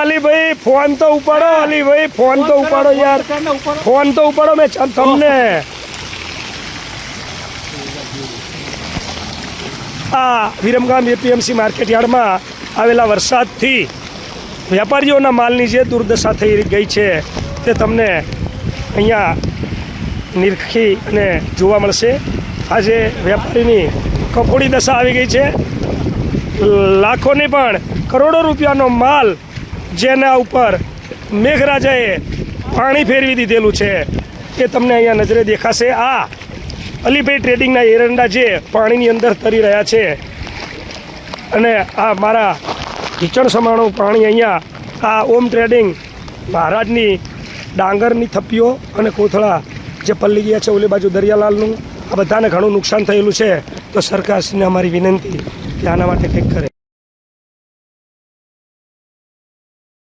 Alibhai phone તો ઉપાડો, Alibhai phone તો ઉપાડો યાર, ફોન તો ઉપાડો. મેં તમને આ વિરમગામ એપીએમસી માર્કેટ યાર્ડમાં આવેલા વરસાદથી વેપારીઓના માલની જે દુર્દશા થઈ ગઈ છે તે તમને અહીંયા નિરખી અને જોવા મળશે. આજે વેપારીની કફોડી દશા આવી ગઈ છે. લાખોની પણ કરોડો રૂપિયાનો માલ જેના ઉપર મેઘરાજાએ પાણી ફેરવી દીધેલું છે એ તમને અહીંયા નજરે દેખાશે. આ અલીભાઈ ટ્રેડિંગના એરંડા જે પાણીની અંદર તરી રહ્યા છે અને આ મારા ઢીચણ સમાણું પાણી અહીંયા આ ઓમ ટ્રેડિંગ મહારાજની ડાંગરની થપ્પીઓ અને કોથળા જે પલ્લી ગયા છે ઓલી બાજુ દરિયાલાલનું, આ બધાને ઘણું નુકસાન થયેલું છે. તો સરકારશ્રીને અમારી વિનંતી કે આના માટે કંઈક કરે.